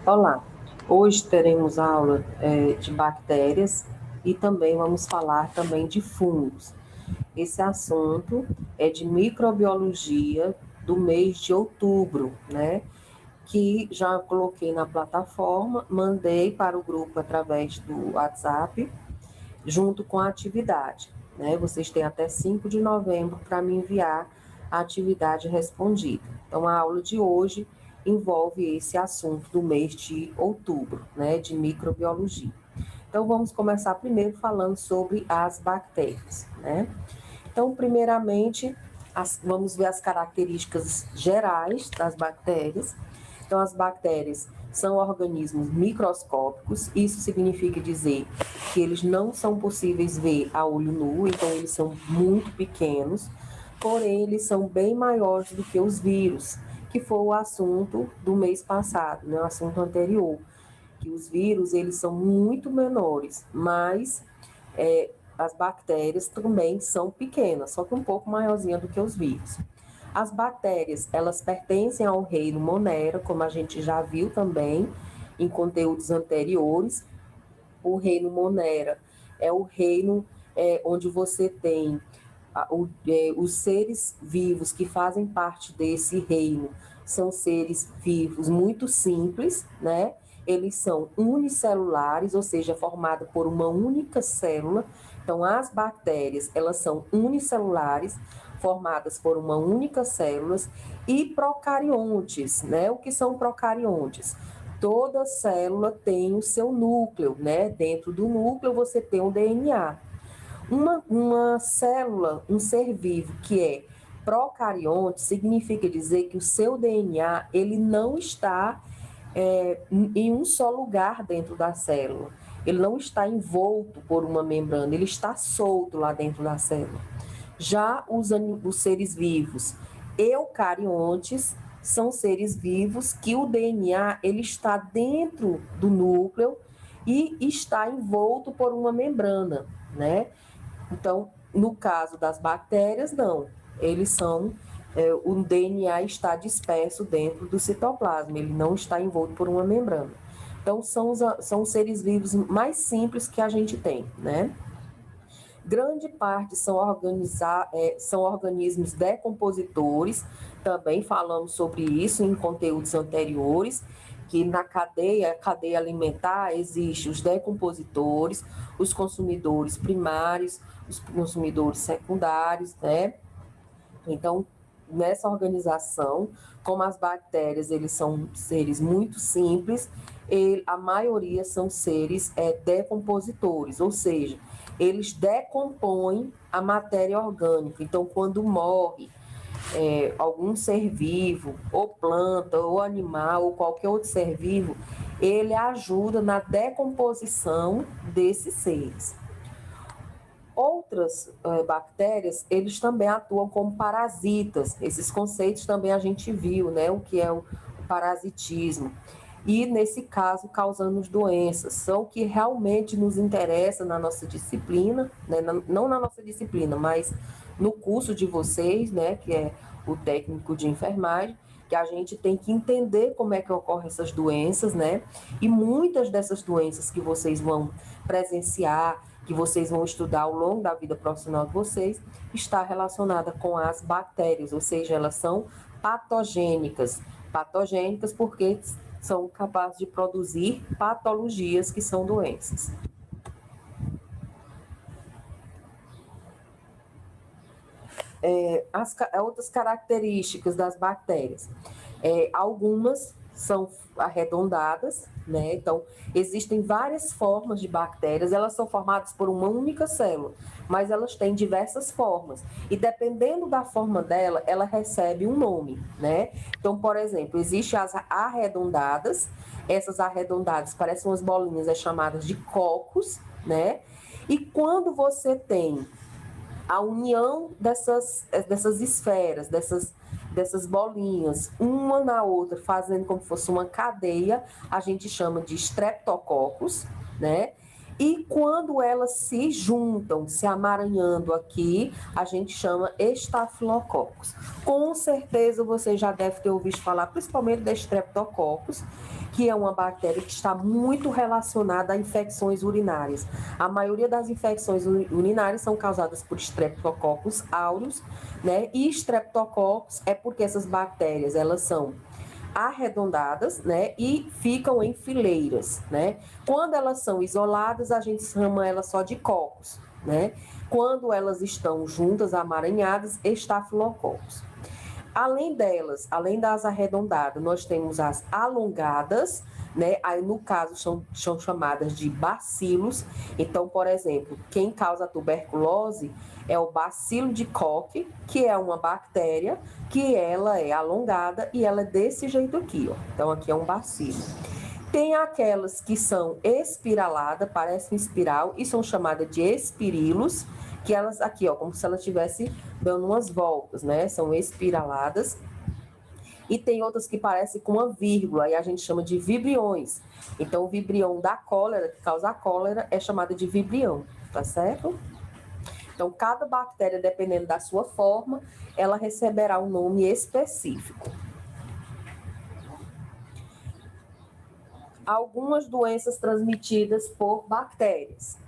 Olá, hoje teremos aula de bactérias e também vamos falar também de fungos. Esse assunto é de microbiologia do mês de outubro, né? Que já coloquei na plataforma, mandei para o grupo através do WhatsApp, junto com a atividade, né? Vocês têm até 5 de novembro para me enviar a atividade respondida. Então, a aula de hoje envolve esse assunto do mês de outubro, né, de microbiologia. Então, vamos começar primeiro falando sobre as bactérias, né? Então, primeiramente, vamos ver as características gerais das bactérias. Então, as bactérias são organismos microscópicos, isso significa dizer que eles não são possíveis ver a olho nu, então eles são muito pequenos, porém eles são bem maiores do que os vírus, que foi o assunto do mês passado, né, o assunto anterior, que os vírus eles são muito menores, mas as bactérias também são pequenas, só que um pouco maiorzinha do que os vírus. As bactérias, elas pertencem ao reino Monera, como a gente já viu também em conteúdos anteriores. O reino Monera é o reino onde você tem os seres vivos que fazem parte desse reino. São seres vivos muito simples, né? Eles são unicelulares, ou seja, formados por uma única célula. Então, as bactérias, elas são unicelulares, formadas por uma única célula, e procariontes, né? O que são procariontes? Toda célula tem o seu núcleo, né? Dentro do núcleo você tem o DNA. Uma célula, um ser vivo que é procarionte, significa dizer que o seu DNA ele não está em um só lugar dentro da célula. Ele não está envolto por uma membrana, ele está solto lá dentro da célula. Já os seres vivos eucariontes são seres vivos que o DNA ele está dentro do núcleo e está envolto por uma membrana, né? Então, no caso das bactérias, não. Eles são, o DNA está disperso dentro do citoplasma, ele não está envolto por uma membrana. Então, são os seres vivos mais simples que a gente tem, né? Grande parte são organismos decompositores, também falamos sobre isso em conteúdos anteriores, que na cadeia alimentar, existem os decompositores, os consumidores primários, os consumidores secundários, né? Então, nessa organização, como as bactérias, eles são seres muito simples, a maioria são seres decompositores, ou seja, eles decompõem a matéria orgânica. Então, quando morre algum ser vivo, ou planta, ou animal, ou qualquer outro ser vivo, ele ajuda na decomposição desses seres. Outras bactérias, eles também atuam como parasitas. Esses conceitos também a gente viu, né? O que é o parasitismo. E, nesse caso, causando doenças. São o que realmente nos interessa na nossa disciplina, né? Não na nossa disciplina, mas no curso de vocês, né? Que é o técnico de enfermagem, que a gente tem que entender como é que ocorrem essas doenças, né? E muitas dessas doenças que vocês vão presenciar, que vocês vão estudar ao longo da vida profissional de vocês, está relacionada com as bactérias, ou seja, elas são patogênicas. Patogênicas porque são capazes de produzir patologias que são doenças. As outras características das bactérias. Algumas são arredondadas, né? Então, existem várias formas de bactérias, elas são formadas por uma única célula, mas elas têm diversas formas. E dependendo da forma dela, ela recebe um nome, né? Então, por exemplo, existem as arredondadas, essas arredondadas parecem umas bolinhas, chamadas de cocos, né? E quando você tem a união dessas esferas, dessas bolinhas, uma na outra, fazendo como se fosse uma cadeia, a gente chama de streptococcus, né? E quando elas se juntam, se amaranhando aqui, a gente chama estafilococcus. Com certeza você já deve ter ouvido falar, principalmente da streptococcus, que é uma bactéria que está muito relacionada a infecções urinárias. A maioria das infecções urinárias são causadas por Streptococcus aureus, né? E Streptococcus é porque essas bactérias, elas são arredondadas, né, e ficam em fileiras, né? Quando elas são isoladas, a gente chama elas só de cocos, né? Quando elas estão juntas, amaranhadas, estafilococcus. Além delas, além das arredondadas, nós temos as alongadas, né? Aí, no caso, são chamadas de bacilos. Então, por exemplo, quem causa tuberculose é o bacilo de Koch, que é uma bactéria que ela é alongada e ela é desse jeito aqui, ó. Então, aqui é um bacilo. Tem aquelas que são espiraladas, parecem espiral, e são chamadas de espirilos, que elas aqui, ó, como se elas estivessem dando umas voltas, né? São espiraladas. E tem outras que parecem com uma vírgula, e a gente chama de vibriões. Então, o vibrião da cólera, que causa a cólera, é chamada de vibrião, tá certo? Então, cada bactéria, dependendo da sua forma, ela receberá um nome específico. Algumas doenças transmitidas por bactérias.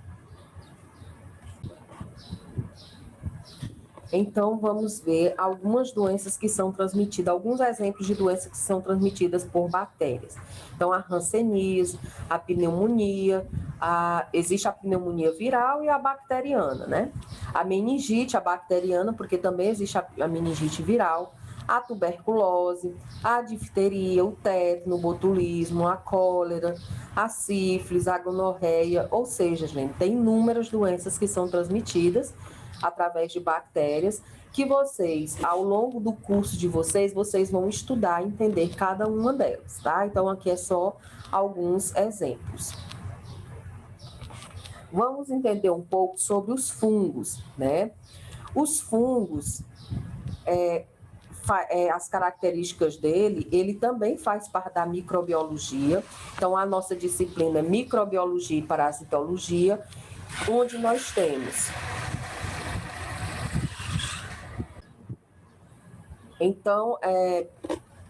Então, vamos ver algumas doenças que são transmitidas, alguns exemplos de doenças que são transmitidas por bactérias. Então, a hanseníase, a pneumonia, existe a pneumonia viral e a bacteriana, né? A meningite, a bacteriana, porque também existe a meningite viral, a tuberculose, a difteria, o tétano, o botulismo, a cólera, a sífilis, a gonorreia, ou seja, gente, tem inúmeras doenças que são transmitidas através de bactérias, que vocês, ao longo do curso de vocês vão estudar e entender cada uma delas, tá? Então, aqui é só alguns exemplos. Vamos entender um pouco sobre os fungos, né? Os fungos, as características dele, ele também faz parte da microbiologia. Então, a nossa disciplina é microbiologia e parasitologia, onde nós temos... Então,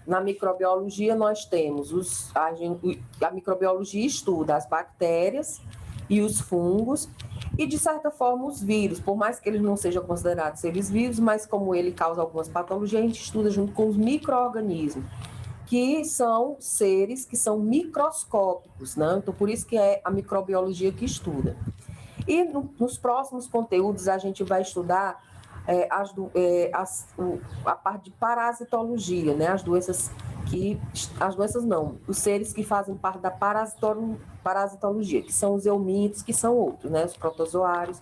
na microbiologia, nós temos a microbiologia estuda as bactérias e os fungos e, de certa forma, os vírus, por mais que eles não sejam considerados seres vivos, mas como ele causa algumas patologias, a gente estuda junto com os micro-organismos, que são seres que são microscópicos, né? Então, por isso que é a microbiologia que estuda. E nos próximos conteúdos a gente vai estudar a parte de parasitologia, né? As doenças não, os seres que fazem parte da parasitologia, que são os eumintos, que são outros, né? Os protozoários,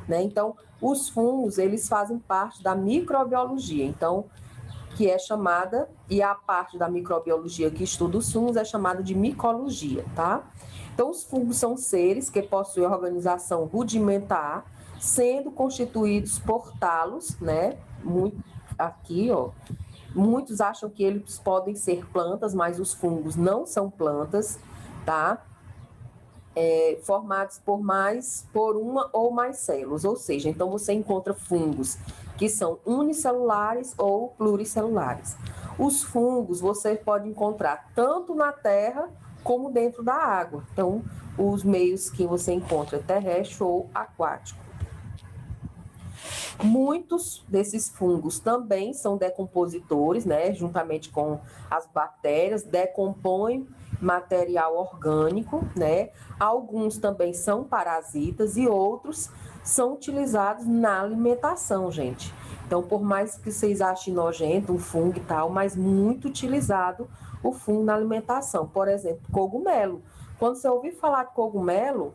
né? Então, os fungos, eles fazem parte da microbiologia, então, que é chamada, e a parte da microbiologia que estuda os fungos é chamada de micologia, tá? Então, os fungos são seres que possuem organização rudimentar, sendo constituídos por talos, né? Aqui, ó. Muitos acham que eles podem ser plantas, mas os fungos não são plantas, tá? Formados por uma ou mais células, ou seja, então você encontra fungos que são unicelulares ou pluricelulares. Os fungos você pode encontrar tanto na terra como dentro da água. Então, os meios que você encontra terrestre ou aquático. Muitos desses fungos também são decompositores, né? Juntamente com as bactérias, decompõem material orgânico, né? Alguns também são parasitas e outros são utilizados na alimentação, gente. Então, por mais que vocês achem nojento um fungo e tal, mas muito utilizado o fungo na alimentação. Por exemplo, cogumelo. Quando você ouvir falar de cogumelo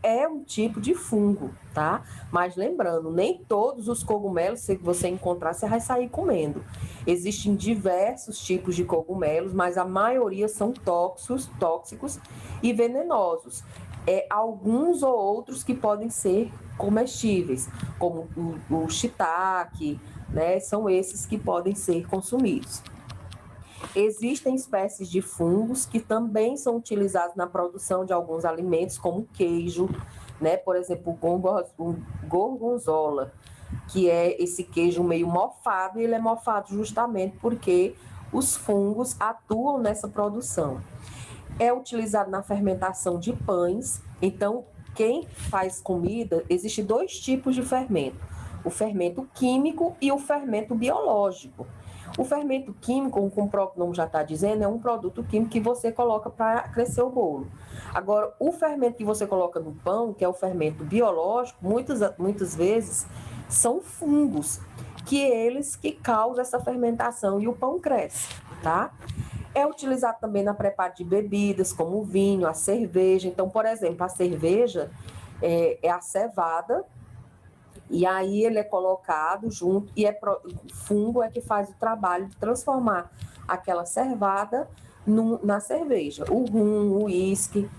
é um tipo de fungo, tá? Mas lembrando, nem todos os cogumelos que você encontrar, você vai sair comendo. Existem diversos tipos de cogumelos, mas a maioria são tóxicos e venenosos. Alguns ou outros que podem ser comestíveis, como o shiitake, né? São esses que podem ser consumidos. Existem espécies de fungos que também são utilizados na produção de alguns alimentos, como queijo, né? Por exemplo, o gorgonzola, que é esse queijo meio mofado, e ele é mofado justamente porque os fungos atuam nessa produção. É utilizado na fermentação de pães. Então, quem faz comida, existe dois tipos de fermento: o fermento químico e o fermento biológico. O fermento químico, como o próprio nome já está dizendo, é um produto químico que você coloca para crescer o bolo. Agora, o fermento que você coloca no pão, que é o fermento biológico, muitas vezes são fungos, que eles que causam essa fermentação e o pão cresce, tá? É utilizado também na preparo de bebidas, como o vinho, a cerveja. Então, por exemplo, a cerveja é a cevada, e aí ele é colocado junto, e o fungo é que faz o trabalho de transformar aquela cevada na cerveja. O rum, o uísque.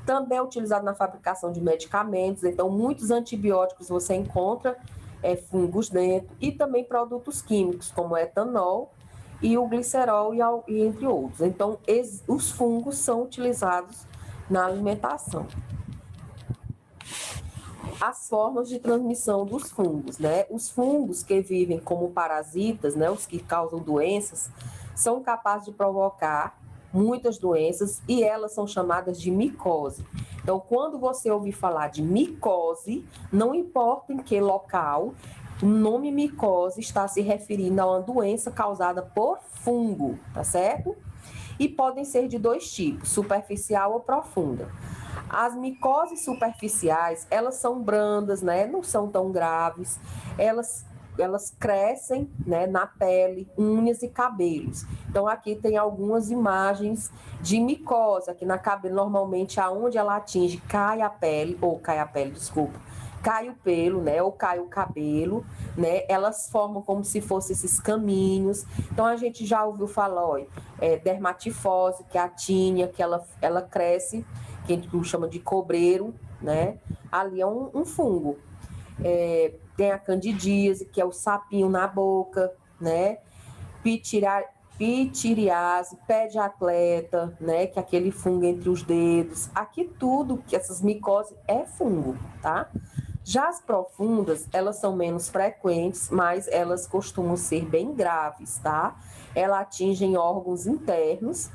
Também é utilizado na fabricação de medicamentos. Então, muitos antibióticos você encontra fungos dentro, e também produtos químicos, como o etanol e o glicerol, e entre outros. Então, os fungos são utilizados na alimentação. As formas de transmissão dos fungos, né? Os fungos que vivem como parasitas, né, os que causam doenças, são capazes de provocar muitas doenças, e elas são chamadas de micose. Então, quando você ouvir falar de micose, não importa em que local, o nome micose está se referindo a uma doença causada por fungo, tá certo? E podem ser de dois tipos: superficial ou profunda. As micoses superficiais, elas são brandas, né? Não são tão graves. Elas crescem, né, na pele, unhas e cabelos. Então, aqui tem algumas imagens de micose. Aqui na cabeça, normalmente, aonde ela atinge, cai a pele, desculpa, cai o pelo, né, ou cai o cabelo, né, elas formam como se fossem esses caminhos. Então, a gente já ouviu falar, ó, dermatifose, que é a tínia, que ela cresce, que a gente chama de cobreiro, né, ali é um fungo. Tem a candidíase, que é o sapinho na boca, né, pitiriase, pé de atleta, né, que é aquele fungo entre os dedos. Aqui tudo, que essas micoses é fungo, tá? Já as profundas, elas são menos frequentes, mas elas costumam ser bem graves, tá? Elas atingem órgãos internos,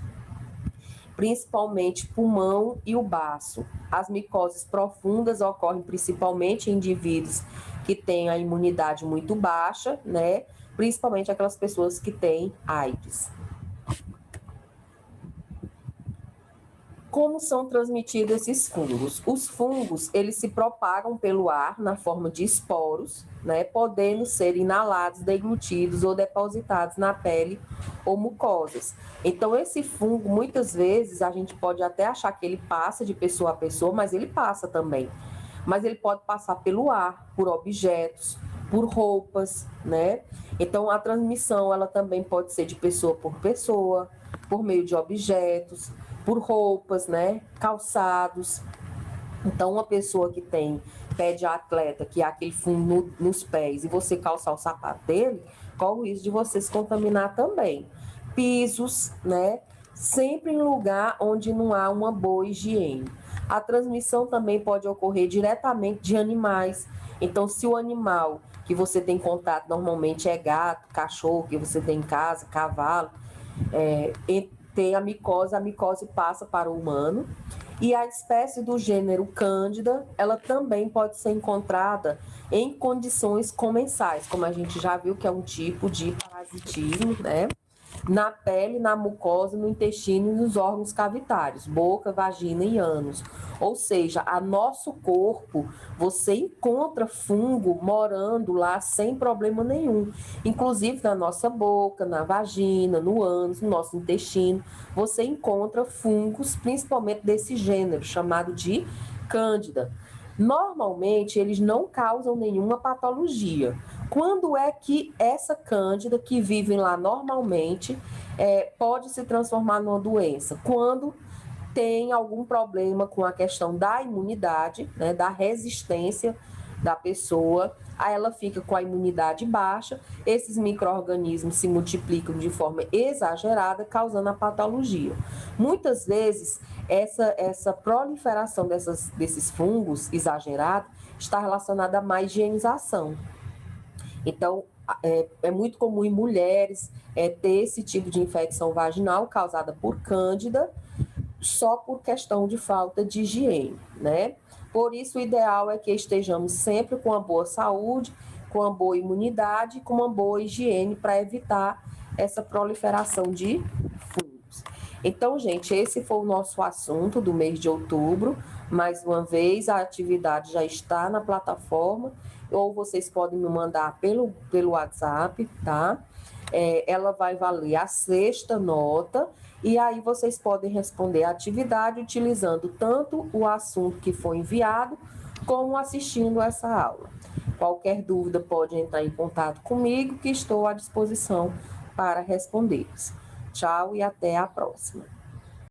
principalmente pulmão e o baço. As micoses profundas ocorrem principalmente em indivíduos que têm a imunidade muito baixa, né? Principalmente aquelas pessoas que têm AIDS. Como são transmitidos esses fungos? Os fungos, eles se propagam pelo ar na forma de esporos, né, podendo ser inalados, deglutidos ou depositados na pele ou mucosas. Então, esse fungo, muitas vezes, a gente pode até achar que ele passa de pessoa a pessoa, mas ele passa também. Mas ele pode passar pelo ar, por objetos, por roupas, né? Então, a transmissão, ela também pode ser de pessoa, por meio de objetos, por roupas, né? Calçados. Então, uma pessoa que tem pé de atleta, que é aquele fungo nos pés, e você calçar o sapato dele, corre o risco de você se contaminar também. Pisos, né? Sempre em lugar onde não há uma boa higiene. A transmissão também pode ocorrer diretamente de animais. Então, se o animal que você tem contato normalmente é gato, cachorro, que você tem em casa, cavalo, tem a micose passa para o humano. E a espécie do gênero Cândida, ela também pode ser encontrada em condições comensais, como a gente já viu que é um tipo de parasitismo, né? Na pele, na mucosa, no intestino e nos órgãos cavitários, boca, vagina e ânus. Ou seja, a nosso corpo, você encontra fungo morando lá sem problema nenhum. Inclusive na nossa boca, na vagina, no ânus, no nosso intestino, você encontra fungos, principalmente desse gênero, chamado de Cândida. Normalmente, eles não causam nenhuma patologia. Quando é que essa cândida, que vivem lá normalmente, pode se transformar numa doença? Quando tem algum problema com a questão da imunidade, né, da resistência da pessoa, aí ela fica com a imunidade baixa, esses micro-organismos se multiplicam de forma exagerada, causando a patologia. Muitas vezes, essa proliferação desses fungos exagerados está relacionada à má higienização. Então, É muito comum em mulheres ter esse tipo de infecção vaginal causada por cândida, só por questão de falta de higiene, né? Por isso, o ideal é que estejamos sempre com uma boa saúde, com uma boa imunidade, com uma boa higiene para evitar essa proliferação de fungos. Então, gente, esse foi o nosso assunto do mês de outubro. Mais uma vez, a atividade já está na plataforma, ou vocês podem me mandar pelo WhatsApp, tá? Ela vai valer a sexta nota, e aí vocês podem responder a atividade utilizando tanto o assunto que foi enviado, como assistindo essa aula. Qualquer dúvida pode entrar em contato comigo, que estou à disposição para respondê-los. Tchau e até a próxima.